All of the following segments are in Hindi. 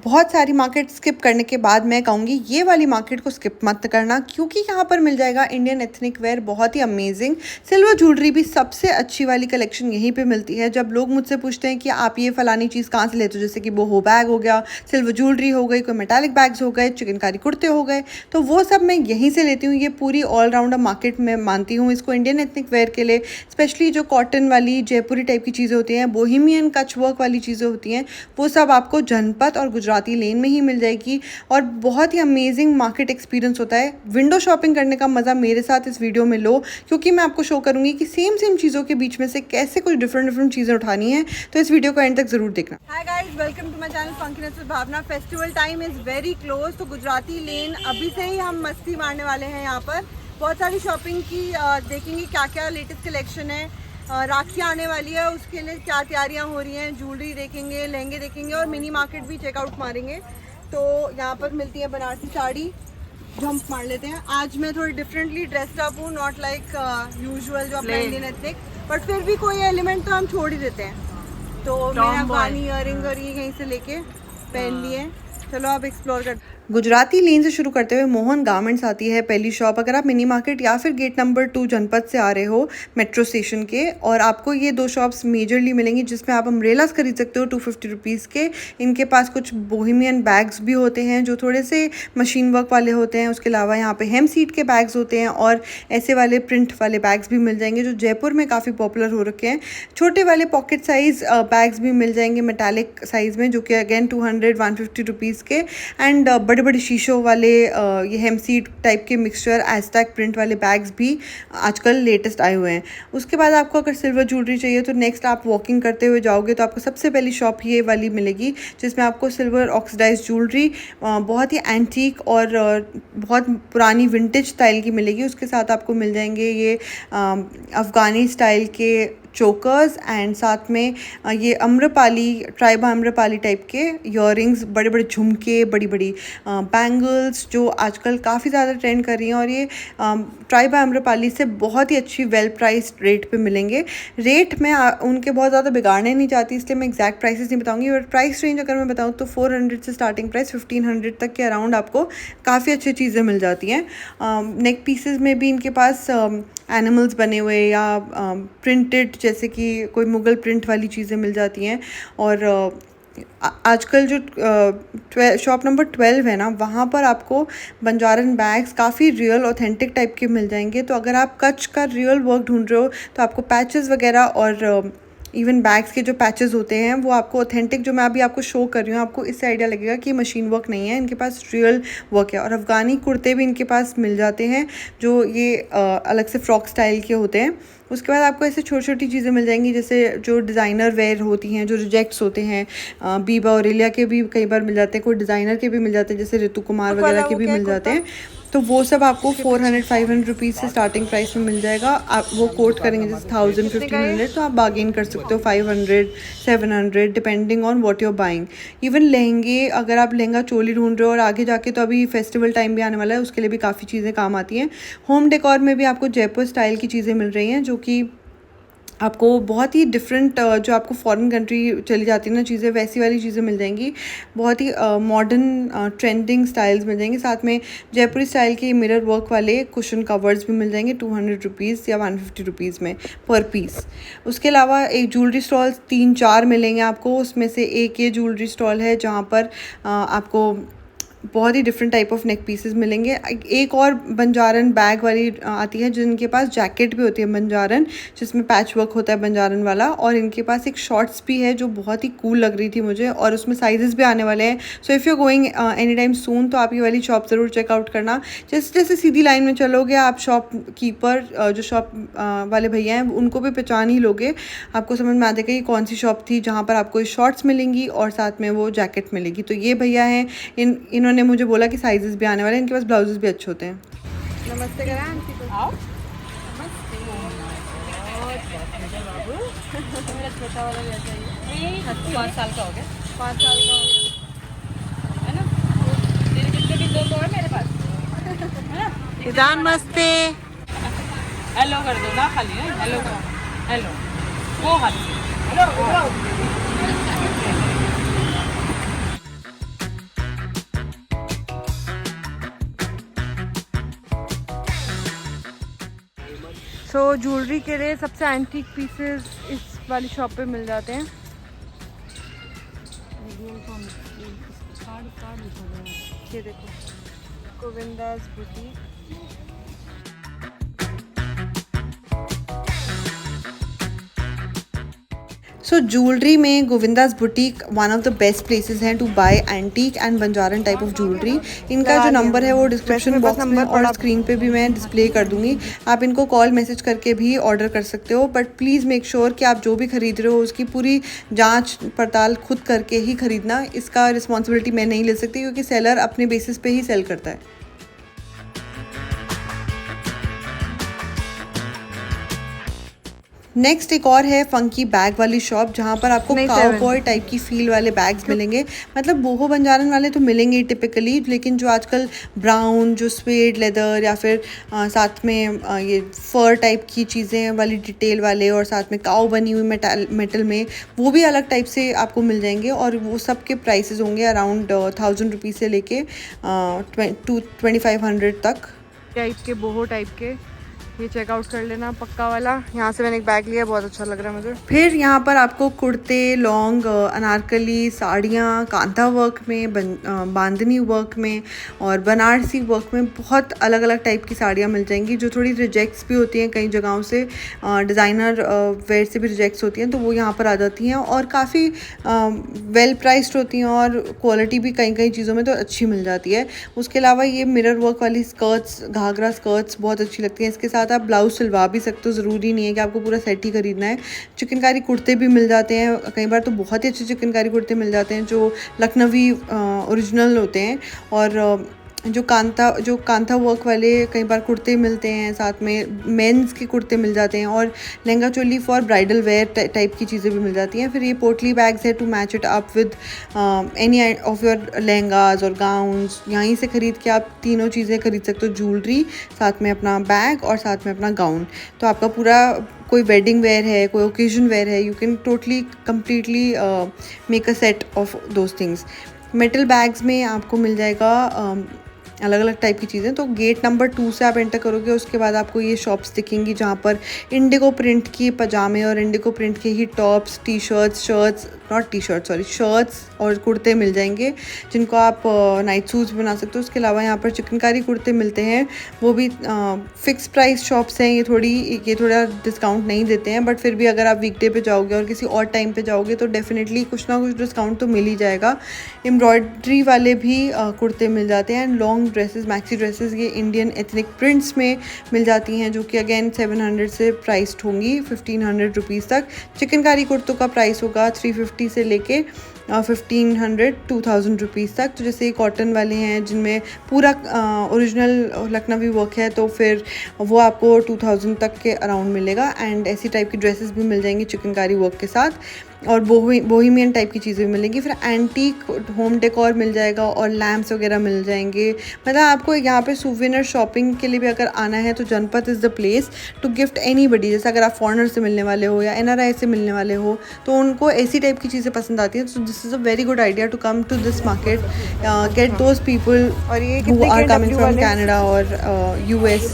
बहुत सारी मार्केट स्किप करने के बाद मैं कहूँगी ये वाली मार्केट को स्किप मत करना, क्योंकि यहाँ पर मिल जाएगा इंडियन एथनिक वेयर बहुत ही अमेजिंग। सिल्वर ज्वेलरी भी सबसे अच्छी वाली कलेक्शन यहीं पे मिलती है। जब लोग मुझसे पूछते हैं कि आप ये फलानी चीज़ कहाँ से लेते हो, जैसे कि बोहो बैग हो गया, सिल्वर ज्वेलरी हो गई, कोई मेटालिक बैग्स हो गए, चिकनकारी कुर्ते हो गए, तो वो सब मैं यहीं से लेती हूँ। ये पूरी ऑलराउंडर मार्केट में मानती हूँ इसको इंडियन एथनिक वेयर के लिए। स्पेशली जो कॉटन वाली जयपुरी टाइप की चीज़ें होती हैं, बोहेमियन कच वर्क वाली चीज़ें होती हैं, वो सब आपको जनपथ और गुजराती लेन में ही मिल जाएगी। और बहुत ही अमेजिंग मार्केट एक्सपीरियंस होता है। विंडो शॉपिंग करने का मज़ा मेरे साथ इस वीडियो में लो, क्योंकि मैं आपको शो करूँगी कि सेम चीज़ों के बीच में से कैसे कुछ डिफरेंट चीज़ें उठानी है। तो इस वीडियो को एंड तक ज़रूर देखना। Hi guys, welcome to my channel funkiness with Bhavna. Festival time is very close, तो गुजराती लेन अभी से ही हम मस्ती मारने वाले हैं। यहाँ पर बहुत सारी शॉपिंग की देखेंगे क्या क्या लेटेस्ट कलेक्शन है। राखियाँ आने वाली है, उसके लिए क्या तैयारियां हो रही हैं। ज्वेलरी देखेंगे, लहंगे देखेंगे और मिनी मार्केट भी चेकआउट मारेंगे। तो यहाँ पर मिलती है बनारसी साड़ी, जंप मार लेते हैं। आज मैं थोड़ी डिफरेंटली ड्रेस्ड अप हूँ, नॉट लाइक यूजुअल जो अपना इंडियन एथनिक, बट फिर भी कोई एलिमेंट तो हम छोड़ ही देते हैं। तो मैंने अफगानी ईयरिंग और ये कहीं से लेके पहन लिए। चलो अब एक्सप्लोर करते। गुजराती लेन से शुरू करते हुए मोहन गारमेंट्स आती है पहली शॉप। अगर आप मिनी मार्केट या फिर गेट नंबर 2 जनपथ से आ रहे हो मेट्रो स्टेशन के, और आपको ये दो शॉप्स मेजरली मिलेंगी जिसमें आप अम्ब्रेलास खरीद सकते हो 250 रुपीज़ के। इनके पास कुछ बोहेमियन बैग्स भी होते हैं जो थोड़े से मशीन वर्क वाले होते हैं। उसके अलावा यहाँ पे हेम सीट के बैग्स होते हैं और ऐसे वाले प्रिंट वाले बैग्स भी मिल जाएंगे जो जयपुर में काफ़ी पॉपुलर हो रखे हैं। छोटे वाले पॉकेट साइज़ बैग्स भी मिल जाएंगे मेटालिक साइज़ में, जो कि अगेन 200-150 रुपीज़ के। एंड बड़े बड़े शीशों वाले ये हेम सीट टाइप के मिक्सचर एजटेक प्रिंट वाले बैग्स भी आजकल लेटेस्ट आए हुए हैं। उसके बाद आपको अगर सिल्वर ज्वेलरी चाहिए तो नेक्स्ट आप वॉकिंग करते हुए जाओगे तो आपको सबसे पहली शॉप ये वाली मिलेगी, जिसमें आपको सिल्वर ऑक्सीडाइज ज्वेलरी बहुत ही एंटीक और बहुत पुरानी विंटेज स्टाइल की मिलेगी। उसके साथ आपको मिल जाएंगे ये अफ़गानी स्टाइल के चोकर्स एंड साथ में ये अम्रपाली, ट्राइबा अम्रपाली टाइप के ईयरिंग्स, बड़े बड़े झुमके, बड़ी बड़ी बैंगल्स जो आजकल काफ़ी ज़्यादा ट्रेंड कर रही हैं। और ये ट्राइबा अम्रपाली से बहुत ही अच्छी वेल प्राइस्ड रेट पे मिलेंगे। रेट में उनके बहुत ज़्यादा बिगाड़ने नहीं चाहती, इसलिए मैं एग्जैक्ट प्राइसेस नहीं बताऊंगी। और प्राइस रेंज अगर मैं बताऊँ तो 400 से स्टार्टिंग प्राइस 1500 तक के अराउंड आपको काफ़ी अच्छी चीज़ें मिल जाती हैं। नेक पीसेस में भी इनके पास एनिमल्स बने हुए या प्रिंटेड, जैसे कि कोई मुग़ल प्रिंट वाली चीज़ें मिल जाती हैं। और आजकल जो शॉप नंबर 12 है ना, वहाँ पर आपको बंजारन बैग्स काफ़ी रियल ऑथेंटिक टाइप के मिल जाएंगे। तो अगर आप कच्छ का रियल वर्क ढूंढ रहे हो तो आपको पैचेस वगैरह और इवन बैग्स के जो पैचेस होते हैं वो आपको ऑथेंटिक, जो मैं अभी आपको शो कर रही हूँ, आपको इससे आइडिया लगेगा कि मशीन वर्क नहीं है, इनके पास रियल वर्क है। और अफ़गानी कुर्ते भी इनके पास मिल जाते हैं जो ये अलग से फ्रॉक स्टाइल के होते हैं। उसके बाद आपको ऐसे छोटी छोटी चीज़ें मिल जाएंगी, जैसे जो डिज़ाइनर वेयर होती हैं, जो रिजेक्ट्स होते हैं, बीबा ऑरेलिया के भी कई बार मिल जाते हैं, कोई डिज़ाइनर के भी मिल जाते हैं, जैसे ऋतु कुमार वगैरह के भी मिल जाते हैं। तो वो सब आपको 400-500 रुपीज़ से स्टार्टिंग प्राइस में मिल जाएगा। आप वो कोट करेंगे जैसे 1000-1500, तो आप बार्गेन कर सकते हो 500-700 depending on what you are buying. Even लहंगे, अगर आप लहंगा चोली ढूंढ रहे हो और आगे जाके तो अभी फेस्टिवल टाइम भी आने वाला है, उसके लिए भी काफ़ी चीज़ें काम आती हैं। होम डेकोर में भी आपको जयपुर स्टाइल की चीज़ें मिल रही हैं, जो कि आपको बहुत ही डिफरेंट, जो आपको फॉरेन कंट्री चली जाती है ना चीज़ें, वैसी वाली चीज़ें मिल जाएंगी। बहुत ही मॉडर्न ट्रेंडिंग स्टाइल्स मिल जाएंगे। साथ में जयपुरी स्टाइल के मिरर वर्क वाले कुशन कवर्स भी मिल जाएंगे 200 रुपीज़ या 150 रुपीज़ में पर पीस। उसके अलावा एक ज्वेलरी स्टॉल 3-4 मिलेंगे आपको, उसमें से एक ये ज्वेलरी स्टॉल है जहाँ पर आपको बहुत ही different type of neck pieces मिलेंगे। एक और बंजारन बैग वाली आती है जिनके पास जैकेट भी होती है बंजारन, जिसमें पैच वर्क होता है बंजारन वाला। और इनके पास एक शॉर्ट्स भी है जो बहुत ही कूल लग रही थी मुझे, और उसमें साइजेस भी आने वाले हैं। So if you going any time soon तो आप ये वाली शॉप ज़रूर चेकआउट करना। जैसे जैसे सीधी लाइन में चलोगे आप शॉप कीपर, जो शॉप वाले भैया हैं, उनको भी पहचान ही लोगे। आपको समझ में आ जाएगा कि कौन सी शॉप थी जहाँ पर आपको शॉर्ट्स मिलेंगी और साथ में वो जैकेट मिलेगी। तो ये भैया हैं, इन्होंने मुझे बोला कि साइजेस भी आने वाले हैं, इनके पास ब्लाउजेस भी अच्छे होते हैं। नमस्ते करा आंटी को। आओ। नमस्ते। बाबू मेरा छोटा वाला भी अच्छा है। 5 साल का हो गया। 5 साल का हो गया है ना। तेरे कितने भी 2 है मेरे पास है ना। ईदान मस्ते। हेलो कर दो ना, खाली है हेलो करो। हेलो वो खाली हेलो। सो ज्वेलरी के लिए सबसे एंटीक पीसेस इस वाली शॉप पे मिल जाते हैं। ये देखो गोविंदास बुटीक। सो ज्वेलरी में Govinda's boutique one of the best places हैं to buy antique and banjaran type of jewellery. इनका जो नंबर है वो डिस्क्रिप्शन बॉक्स में और स्क्रीन पे भी मैं डिस्प्ले कर दूंगी। आप इनको कॉल मैसेज करके भी ऑर्डर कर सकते हो, बट प्लीज़ मेक श्योर कि आप जो भी खरीद रहे हो उसकी पूरी जांच पड़ताल खुद करके ही खरीदना। इसका रिस्पॉन्सिबिलिटी मैं नहीं ले सकती क्योंकि सेलर अपने बेसिस पे ही सेल करता है। नेक्स्ट एक और है फंकी बैग वाली शॉप, जहाँ पर आपको काउबॉय टाइप की फील वाले बैग्स मिलेंगे। मतलब बोहो बंजारन वाले तो मिलेंगे टिपिकली, लेकिन जो आजकल ब्राउन, जो स्वेड लेदर या फिर साथ में ये फर टाइप की चीज़ें वाली डिटेल वाले और साथ में काउ बनी हुई मेटल में, वो भी अलग टाइप से आपको मिल जाएंगे। और वो सब के प्राइसेस होंगे अराउंड 1000 रुपीज़ से लेके 2500 तक। टाइप के बोहो टाइप के ये चेकआउट कर लेना पक्का वाला। यहाँ से मैंने एक बैग लिया, बहुत अच्छा लग रहा है मुझे। फिर यहाँ पर आपको कुर्ते, लॉन्ग, अनारकली, साड़ियाँ कांता वर्क में, बांधनी वर्क में और बनारसी वर्क में बहुत अलग अलग टाइप की साड़ियाँ मिल जाएंगी, जो थोड़ी रिजेक्ट्स भी होती हैं कई जगहों से, डिज़ाइनर वेयर से भी रिजेक्ट्स होती हैं, तो वो यहाँ पर आ जाती हैं और काफ़ी वेल प्राइस्ड होती हैं और क्वालिटी भी कई कई चीज़ों में तो अच्छी मिल जाती है। उसके अलावा ये मिरर वर्क वाली स्कर्ट्स, घाघरा स्कर्ट्स बहुत अच्छी लगती हैं। इसके साथ आप ब्लाउज सिलवा भी सकते हो, ज़रूरी नहीं है कि आपको पूरा सेट ही खरीदना है। चिकनकारी कुर्ते भी मिल जाते हैं, कई बार तो बहुत ही अच्छे चिकनकारी कुर्ते मिल जाते हैं जो लखनवी ओरिजिनल होते हैं। और जो कांथा वर्क वाले कई बार कुर्ते मिलते हैं, साथ में मेंस के कुर्ते मिल जाते हैं और lehenga choli for bridal where type की चीज़ें भी मिल जाती हैं। फिर ये पोटली बैग्स है to match it up with any of your lehengas और गाउन्स। यहीं से खरीद के आप तीनों चीज़ें खरीद सकते हो, ज्वेलरी, साथ में अपना बैग और साथ में अपना गाउन। तो आपका पूरा कोई वेडिंग वेयर है, कोई ओकेजन वेयर है, you can totally completely make a set of those things. Metal bags में आपको मिल जाएगा अलग अलग टाइप की चीज़ें। तो गेट नंबर 2 से आप एंटर करोगे, उसके बाद आपको ये शॉप्स दिखेंगी जहाँ पर इंडिगो प्रिंट की पजामे और इंडिगो प्रिंट के ही टॉप्स, टी शर्ट्स, शर्ट्स और कुर्ते मिल जाएंगे, जिनको आप नाइट सूट्स बना सकते हो। उसके अलावा यहाँ पर चिकनकारी कुर्ते मिलते हैं, वो भी फिक्स प्राइस शॉप्स हैं। ये थोड़ा डिस्काउंट नहीं देते हैं, बट फिर भी अगर आप वीकडे पे जाओगे और किसी और टाइम पे जाओगे तो डेफिनेटली कुछ ना कुछ डिस्काउंट तो मिल ही जाएगा। एम्ब्रॉयड्री वाले भी कुर्ते मिल जाते हैं। And long dresses, maxi dresses, ये इंडियन एथनिक प्रिंट्स में मिल जाती हैं, जो कि अगेन 700 से प्राइस्ड होंगी 1500 रुपीज़ तक। चिकनकारी कुर्तों का प्राइस होगा 350 से लेके 1500 2000 रुपीज़ तक। तो जैसे कॉटन वाले हैं जिनमें पूरा ओरिजिनल लखनवी वर्क है, तो फिर वो आपको 2000 तक के अराउंड मिलेगा। एंड ऐसी टाइप की ड्रेसेस भी मिल जाएंगी चिकनकारी वर्क के साथ, और बोहेमियन टाइप की चीज़ें भी मिलेंगी। फिर एंटीक होम डेकोर मिल जाएगा और लैम्प्स वगैरह मिल जाएंगे। मतलब आपको यहाँ पे सूवेनियर शॉपिंग के लिए भी अगर आना है तो Janpath is the place to gift anybody. जैसे अगर आप फॉरेनर से मिलने वाले हो या NRI से मिलने वाले हो तो उनको ऐसी टाइप की चीज़ें पसंद आती हैं। So this is a very good idea to come to this market, get those people who are coming from Canada और US।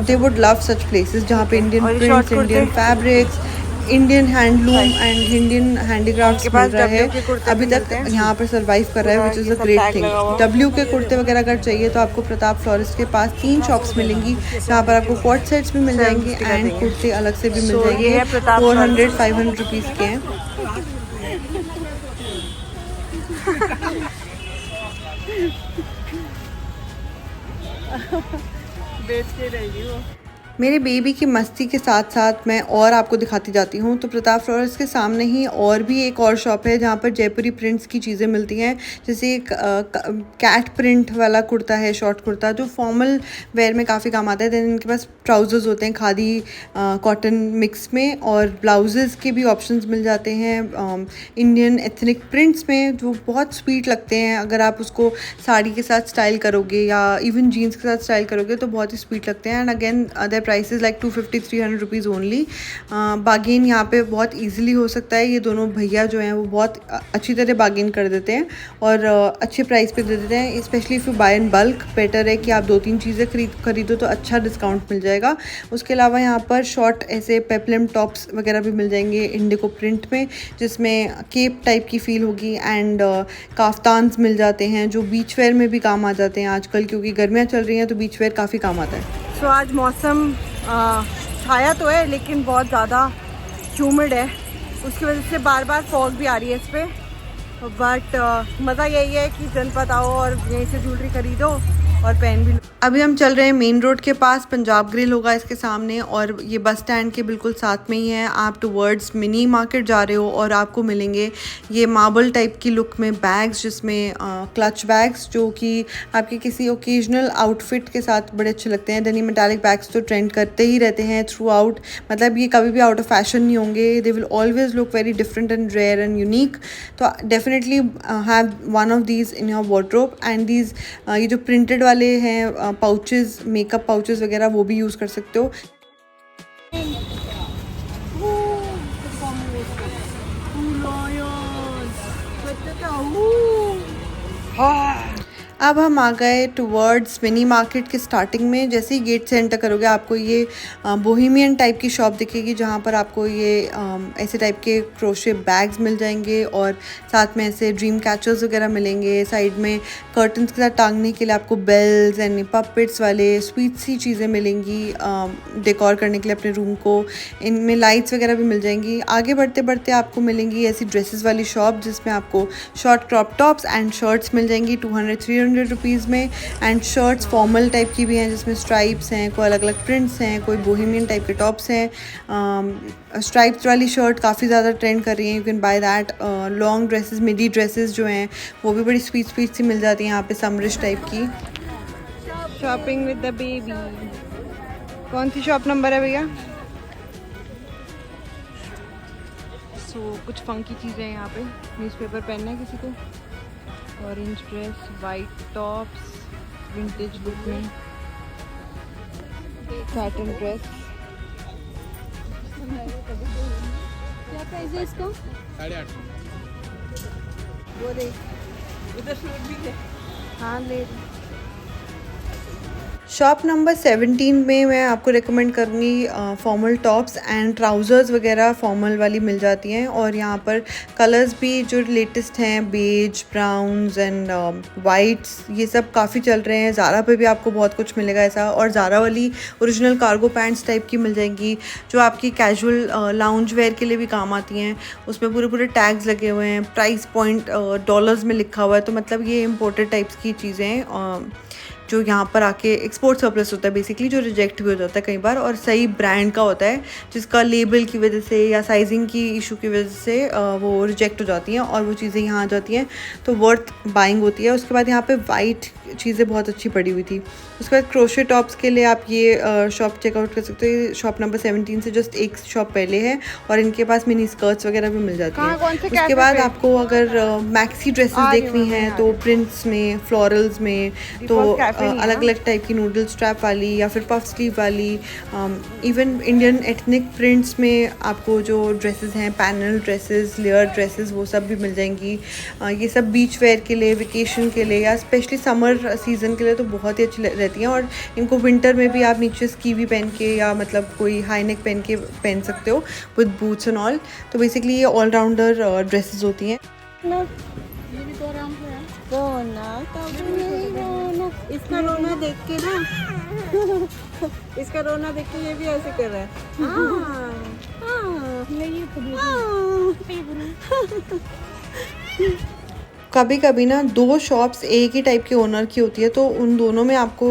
They would love such places जहाँ पे Indian prints, Indian fabrics, Indian handloom and Indian handicrafts मिल रहा है। अभी तक यहाँ पर सर्वाइव कर रहा है, which is a great thing. W के कुर्ते वगैरह अगर चाहिए तो आपको प्रताप फ्लोरिस्ट के पास 3 शॉप्स मिलेंगी, जहाँ पर आपको कॉट सेट्स भी मिल जाएंगे एंड कुर्ते अलग से भी मिल जाएंगे। 400-500 रुपीज़ के हैं। बेच के रहेगी वो। मेरे बेबी की मस्ती के साथ साथ मैं और आपको दिखाती जाती हूँ। तो प्रताप फ्लोरिस्ट के सामने ही और भी एक और शॉप है जहाँ पर जयपुरी प्रिंट्स की चीज़ें मिलती हैं। जैसे एक कैट प्रिंट वाला कुर्ता है, शॉर्ट कुर्ता, जो फॉर्मल वेयर में काफ़ी काम आता है। दैन इनके पास ट्राउज़र्स होते हैं खादी कॉटन मिक्स में, और ब्लाउजेज़ के भी ऑप्शंस मिल जाते हैं इंडियन एथनिक प्रिंट्स में, जो बहुत स्वीट लगते हैं। अगर आप उसको साड़ी के साथ स्टाइल करोगे या इवन जीन्स के साथ स्टाइल करोगे तो बहुत ही स्वीट लगते हैं। And again there price is like 250-300 rupees only. Bargain यहाँ पे बहुत ईजिली हो सकता है। ये दोनों भैया जो हैं वो बहुत अच्छी तरह बार्गेन कर देते हैं और अच्छे प्राइस पे दे देते हैं। Specially if you buy in bulk, better है कि आप 2-3 चीज़ें खरीदो तो अच्छा डिस्काउंट मिल जाएगा। उसके अलावा यहाँ पर शॉर्ट ऐसे पेप्लम टॉप्स वगैरह भी मिल जाएंगे इंडिगो प्रिंट में, जिसमें केप टाइप की फ़ील होगी। एंड काफ्तान्स मिल जाते हैं जो बीच वेयर में भी काम आ जाते हैं आजकल, क्योंकि गर्मियाँ चल रही हैं तो बीच वेयर काफ़ी काम आता है। सो आज मौसम छाया तो है लेकिन बहुत ज़्यादा ह्यूमिड है, उसकी वजह से बार बार फॉग भी आ रही है इस पर। बट मज़ा यही है कि जनपद आओ और यहीं से ज्वेलरी खरीदो और पहन भी लो। अभी हम चल रहे हैं मेन रोड के पास, पंजाब ग्रिल होगा इसके सामने और ये बस स्टैंड के बिल्कुल साथ में ही है। आप टुवर्ड्स मिनी मार्केट जा रहे हो और आपको मिलेंगे ये मार्बल टाइप की लुक में बैग्स, जिसमें क्लच बैग्स जो कि आपके किसी ओकेजनल आउटफिट के साथ बड़े अच्छे लगते हैं। डेनिम मेटालिक बैग्स तो ट्रेंड करते ही रहते हैं थ्रू आउट, मतलब ये कभी भी आउट ऑफ फैशन नहीं होंगे। They will always look very different and rare and unique. तो definitely have one of these in your wardrobe. And these ये जो प्रिंटेड वाले हैं पाउचेस, मेकअप पाउचेस वगैरह, वो भी यूज़ कर सकते हो। अब हम आ गए टुवर्ड्स मिनी मार्केट के स्टार्टिंग में। जैसे ही गेट से एंटर करोगे आपको ये बोहेमियन टाइप की शॉप दिखेगी, जहाँ पर आपको ये ऐसे टाइप के क्रोशे बैग्स मिल जाएंगे और साथ में ऐसे ड्रीम कैचर्स वगैरह मिलेंगे। साइड में कर्टन्स के साथ टांगने के लिए आपको बेल्स एंड पपेट्स वाले स्वीट सी चीज़ें मिलेंगी डेकोर करने के लिए अपने रूम को। इनमें लाइट्स वगैरह भी मिल जाएंगी। आगे बढ़ते बढ़ते आपको मिलेंगी ऐसी ड्रेसेस वाली शॉप, जिसमें आपको short crop tops and shirts मिल जाएंगी 200-300 रुपीज़ में। एंड शर्ट्स फॉर्मल टाइप की भी हैं, जिसमें स्ट्राइप्स हैं, कोई अलग अलग प्रिंट्स हैं, कोई बोहेमियन टाइप के टॉप्स हैं। स्ट्राइप्स वाली शर्ट काफ़ी ज़्यादा ट्रेंड कर रही हैं, you can by that. Long dresses, MIDI dresses जो हैं वो भी बड़ी स्वीट स्वीट सी मिल जाती हैं यहाँ पे, समरिश टाइप की। Shopping with the baby. कौन सी शॉप नंबर है भैया? कुछ फंकी चीज़ें हैं यहाँ पे। न्यूज़पेपर पहनना है किसी को। Orange dress, white tops, vintage look में, पैटर्न ड्रेस। क्या प्राइस है इसका? 8.5। वो देख, उधर सूट भी है। हाँ ले। शॉप नंबर 17 में मैं आपको रिकमेंड करूँगी फॉर्मल टॉप्स एंड ट्राउज़र्स वगैरह फॉर्मल वाली मिल जाती हैं। और यहाँ पर कलर्स भी जो लेटेस्ट हैं, बेज, ब्राउन्स एंड वाइट्स, ये सब काफ़ी चल रहे हैं। ज़ारा पे भी आपको बहुत कुछ मिलेगा ऐसा। और ज़ारा वाली ओरिजिनल कार्गो पैंट्स टाइप की मिल जाएंगी जो आपकी कैजुअल लाउंज वेयर के लिए भी काम आती हैं। उसमें पूरे पूरे टैग्स लगे हुए हैं, प्राइस पॉइंट डॉलर्स में लिखा हुआ है। तो मतलब ये इम्पोर्टेड टाइप्स की चीज़ें हैं जो यहाँ पर आके एक्सपोर्ट सरप्लस होता है बेसिकली, जो रिजेक्ट भी हो जाता है कई बार और सही ब्रांड का होता है, जिसका लेबल की वजह से या साइजिंग की इशू की वजह से वो रिजेक्ट हो जाती हैं और वो चीज़ें यहाँ आ जाती हैं, तो वर्थ बाइंग होती है। उसके बाद यहाँ पे वाइट चीज़ें बहुत अच्छी पड़ी हुई थी। उसके बाद क्रोशे टॉप्स के लिए आप ये शॉप चेकआउट कर सकते हो। शॉप नंबर 17 से जस्ट एक शॉप पहले है और इनके पास मिनी स्कर्ट्स वगैरह भी मिल जाती हैं। उसके बाद आपको अगर मैक्सी ड्रेसेस देखनी है तो प्रिंट्स में, फ्लोरल्स में, तो अलग अलग टाइप की नूडल स्ट्रैप वाली या फिर पफ स्लीव वाली, इवन इंडियन एथनिक प्रिंट्स में आपको जो ड्रेसेस हैं, पैनल ड्रेसेस, लेयर ड्रेसेस, वो सब भी मिल जाएंगी। ये सब बीच वेयर के लिए, वेकेशन के लिए या स्पेशली समर सीज़न के लिए तो बहुत ही अच्छी रहती हैं। और इनको विंटर में भी आप नीचे स्कीवी पहन के या मतलब कोई हाई नेक पहन के पहन सकते हो विद बूट्स एंड ऑल। तो बेसिकली ये ऑलराउंडर ड्रेसेस होती हैं। इसका रोना देख के ना इसका रोना देख के ये भी ऐसे कर रहा है। कभी कभी ना दो शॉप्स एक ही टाइप के ओनर की होती है, तो उन दोनों में आपको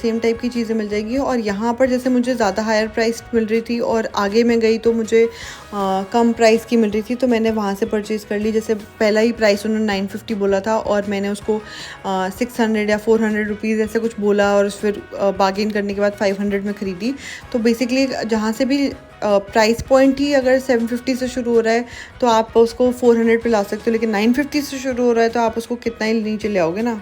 सेम टाइप की चीज़ें मिल जाएगी। और यहाँ पर जैसे मुझे ज़्यादा हायर प्राइस मिल रही थी और आगे मैं गई तो मुझे कम प्राइस की मिल रही थी, तो मैंने वहाँ से परचेज़ कर ली। जैसे पहला ही प्राइस उन्होंने 950 बोला था और मैंने उसको 600 या 400 रुपीज़ ऐसे कुछ बोला और फिर बार्गेन करने के बाद 500 में ख़रीदी। तो बेसिकली जहाँ से भी प्राइस पॉइंट ही अगर 750 से शुरू हो रहा है तो आप उसको 400 पे ला सकते हो, लेकिन 950 से शुरू हो रहा है तो आप उसको कितना ही नीचे ले आओगे ना।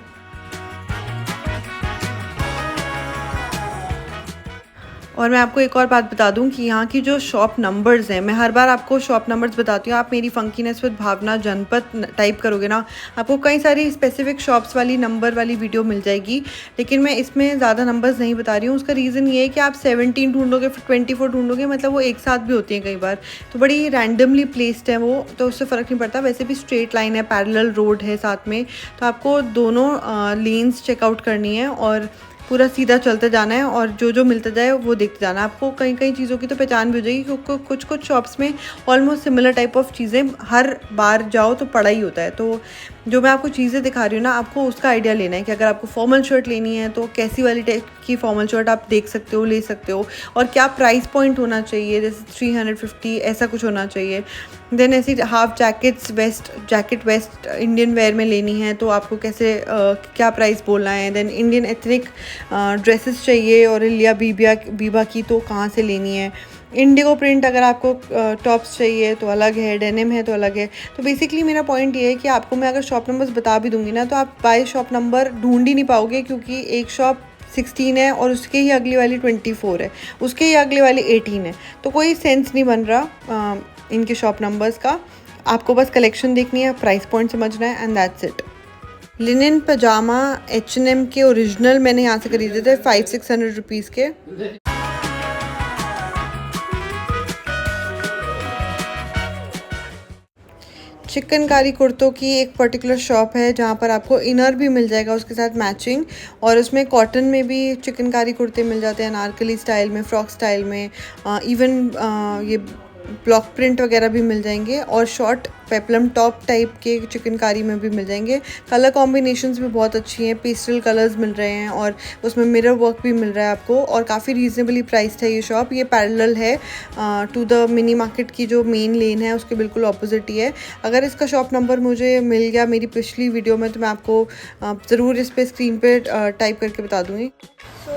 और मैं आपको एक और बात बता दूं कि यहाँ की जो शॉप नंबर्स हैं, मैं हर बार आपको शॉप नंबर्स बताती हूँ। आप मेरी फंकीनेस विद भावना जनपद टाइप करोगे ना, आपको कई सारी स्पेसिफिक शॉप्स वाली नंबर वाली वीडियो मिल जाएगी, लेकिन मैं इसमें ज़्यादा नंबर्स नहीं बता रही हूँ। उसका रीज़न ये है कि आप 17 ढूंढोगे फिर 24 ढूंढोगे, मतलब वो एक साथ भी होती हैं कई बार, तो बड़ी रैंडमली प्लेस्ड है वो, तो उससे फ़र्क नहीं पड़ता। वैसे भी स्ट्रेट लाइन है, पैरेलल रोड है साथ में, तो आपको दोनों लेन्स चेकआउट करनी है और पूरा सीधा चलते जाना है और जो जो मिलता जाए वो देखते जाना है। आपको कई कई चीज़ों की तो पहचान भी हो जाएगी, क्योंकि कुछ कुछ शॉप्स में ऑलमोस्ट सिमिलर टाइप ऑफ चीज़ें हर बार जाओ तो पड़ा ही होता है। तो जो मैं आपको चीज़ें दिखा रही हूँ ना, आपको उसका आइडिया लेना है कि अगर आपको फॉर्मल शर्ट लेनी है तो कैसी वाली टाइप की फॉर्मल शर्ट आप देख सकते हो, ले सकते हो, और क्या प्राइस पॉइंट होना चाहिए, जैसे 350 ऐसा कुछ होना चाहिए। देन ऐसी half jackets jacket West Indian wear में लेनी है तो आपको कैसे क्या प्राइस बोलना है। देन इंडियन एथनिक ड्रेसेस चाहिए और लिया बीबा की तो कहाँ से लेनी है। इंडिगो प्रिंट अगर आपको टॉप्स चाहिए तो अलग है, डेनिम है तो अलग है। तो बेसिकली मेरा पॉइंट ये है कि आपको मैं अगर शॉप नंबर्स बता भी दूंगी ना, तो आप बाय शॉप नंबर ढूंढ ही नहीं पाओगे, क्योंकि एक शॉप 16 है और उसके ही अगली वाली 24 है, उसके ही अगली वाली 18 है, तो कोई सेंस नहीं बन रहा इनके शॉप नंबर्स का। आपको बस कलेक्शन देखनी है, प्राइस पॉइंट समझना है, and that's it. Linen pyjama H&M के ओरिजिनल मैंने यहाँ से खरीदे थे 500-600 रुपीज़ के। चिकनकारी कुर्तों की एक पर्टिकुलर शॉप है जहाँ पर आपको इनर भी मिल जाएगा उसके साथ मैचिंग, और उसमें कॉटन में भी चिकनकारी कुर्ते मिल जाते हैं, अनारकली स्टाइल में, फ्रॉक स्टाइल में, इवन ये ब्लॉक प्रिंट वगैरह भी मिल जाएंगे, और शॉर्ट पेपलम टॉप टाइप के चिकनकारी में भी मिल जाएंगे। कलर कॉम्बिनेशंस भी बहुत अच्छी हैं, पेस्टल कलर्स मिल रहे हैं और उसमें मिरर वर्क भी मिल रहा है आपको, और काफ़ी रीजनेबली प्राइस्ड है ये शॉप। ये पैरेलल है टू द मिनी मार्केट की जो मेन लेन है उसके बिल्कुल ऑपोजिट ही है। अगर इसका शॉप नंबर मुझे मिल गया मेरी पिछली वीडियो में तो मैं आपको ज़रूर इस पर स्क्रीन पे टाइप करके बता दूँगी। सो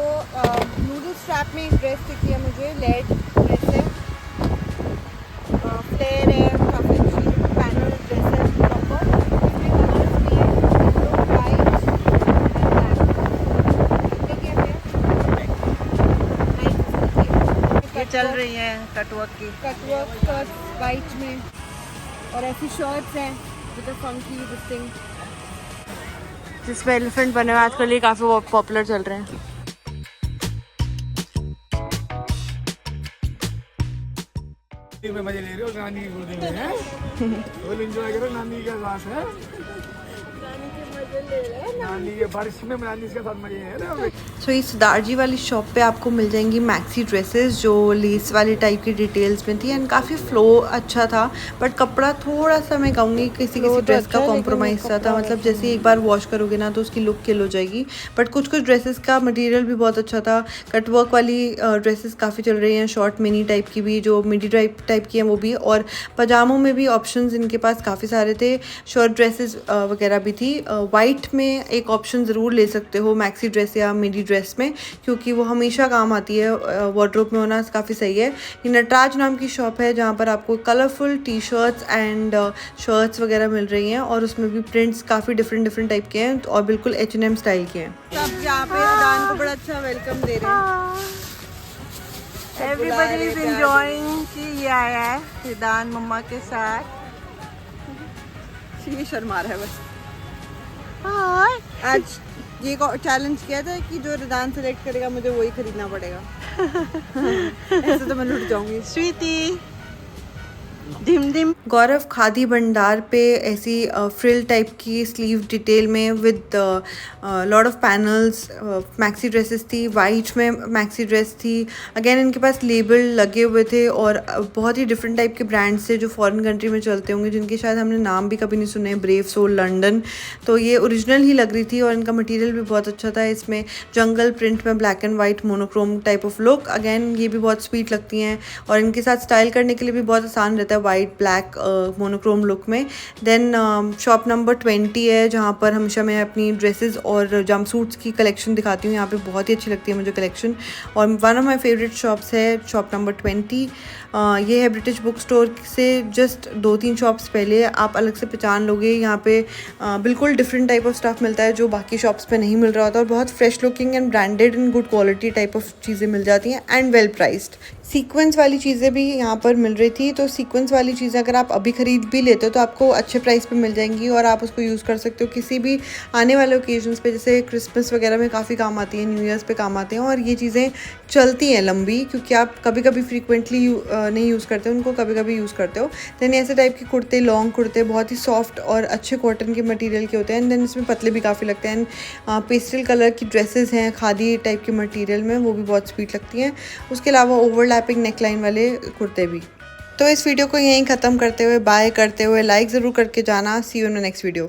नूडल स्ट्रैप में एक ड्रेस दिखी है मुझे, लेड ड्रेस है, फ्लेयर है, काफ़ी अच्छी पैनल ड्रेस है प्रॉपर, इसमें कलर्स भी है, येलो, वाइट एंड ये चल रही है कटवर्क स्कर्ट वाइट में, और ऐसी शर्ट्स हैं विद फंकी दिस थिंग जिसमें एलिफेंट बने हुए आजकल ये काफ़ी पॉपुलर चल रहे हैं। में मजे ले रहे हो नानी की गोदी में हैं? फुल एंजॉय करो, नानी के साथ है, नानी के मजे ले रहे हैं, नानी के बारिश में नानी के साथ मजे ले रहे हो। सो इस सरदार जी वाली शॉप पे आपको मिल जाएंगी मैक्सी ड्रेसेस जो लेस वाली टाइप की डिटेल्स में थी, एंड काफ़ी फ्लो अच्छा था, बट कपड़ा थोड़ा सा मैं कहूँगी किसी ड्रेस का कॉम्प्रोमाइज़ सा था, मतलब जैसे एक बार वॉश करोगे ना तो उसकी लुक किल हो जाएगी। बट कुछ कुछ ड्रेसेस का मटेरियल भी बहुत अच्छा था। कटवर्क वाली ड्रेसेस काफ़ी चल रही हैं, शॉर्ट मिनी टाइप की भी, जो मिडी टाइप की हैं वो भी, और पजामों में भी ऑप्शंस इनके पास काफ़ी सारे थे, शॉर्ट ड्रेसेस वगैरह भी थी। वाइट में एक ऑप्शन ज़रूर ले सकते हो मैक्सी ड्रेस या मिडी ड्रेस में, क्योंकि वो हमेशा काम आती है, वार्डरोब में होना काफ़ी सही है। ये नटराज नाम की शॉप है जहाँ पर आपको colourful T shirts and shirts वगैरह मिल रही हैं, और उसमें भी प्रिंट्स काफ़ी डिफरेंट टाइप के हैं और बिल्कुल H&M स्टाइल के हैं। सब यहाँ पे दान को बड़ा अच्छा वेलकम दे रहे हैं, एवरीबॉडी इज एंजॉयिंग कि ये आया है सिदान मम्मा के साथ, ये शर्मा रहा है बस। आज ये चैलेंज किया था कि जो रिदान सेलेक्ट करेगा मुझे वही खरीदना पड़ेगा। ऐसे तो मैं लुट जाऊंगी। स्वीटी धिम धिम। गौरव खादी भंडार पे ऐसी फ्रिल टाइप की स्लीव डिटेल में with lot of panels maxi dresses थी। वाइट में मैक्सी ड्रेस थी। अगेन इनके पास लेबल लगे हुए थे और बहुत ही डिफरेंट टाइप के ब्रांड्स थे जो फॉरेन कंट्री में चलते होंगे, जिनके शायद हमने नाम भी कभी नहीं सुने। ब्रेव सोल लंदन, तो ये ओरिजिनल ही लग रही थी और इनका मटेरियल भी बहुत अच्छा था। इसमें जंगल प्रिंट में black and white monochrome type of look. Again ये भी बहुत स्वीट लगती हैं और इनके साथ स्टाइल करने के लिए भी बहुत आसान रहता है। है वाइट ब्लैक मोनोक्रोम लुक में। देन शॉप नंबर 20 है जहाँ पर हमेशा मैं अपनी ड्रेसेस और जंप सूट्स की कलेक्शन दिखाती हूँ। यहाँ पे बहुत ही अच्छी लगती है मुझे कलेक्शन, और one of my favourite shops है शॉप नंबर 20। ये है ब्रिटिश बुक स्टोर से जस्ट 2-3 शॉप्स पहले। आप अलग से पहचान लोगे, यहाँ पे बिल्कुल डिफरेंट टाइप ऑफ स्टफ मिलता है जो बाकी शॉप्स पे नहीं मिल रहा होता, और बहुत fresh looking and branded and good quality type of चीज़ें मिल जाती हैं एंड वेल प्राइस्ड। सीक्वेंस वाली चीज़ें भी यहाँ पर मिल रही थी, तो सीक्वेंस वाली चीज़ें अगर आप अभी ख़रीद भी लेते हो तो आपको अच्छे प्राइस पे मिल जाएंगी और आप उसको यूज़ कर सकते हो किसी भी आने वाले ओकेजन्स पे, जैसे क्रिसमस वगैरह में काफ़ी काम आती है, न्यू ईयर्स पे काम आते हैं, और ये चीज़ें चलती हैं लंबी, क्योंकि आप कभी कभी फ्रीक्वेंटली नहीं यूज़ करते उनको, कभी कभी यूज़ करते हो। दैन ऐसे टाइप के कुर्ते, लॉन्ग कुर्ते बहुत ही सॉफ्ट और अच्छे कॉटन के मटेरियल के होते हैं, एंड देन इसमें पतले भी काफ़ी लगते हैं। पेस्टल कलर की ड्रेसेस हैं खादी टाइप के मटेरियल में, वो भी बहुत स्वीट लगती हैं। उसके अलावा ओवरलैपिंग नेकलाइन वाले कुर्ते भी। तो इस वीडियो को यहीं ख़त्म करते हुए, बाय करते हुए, लाइक ज़रूर करके जाना। See you in the next video.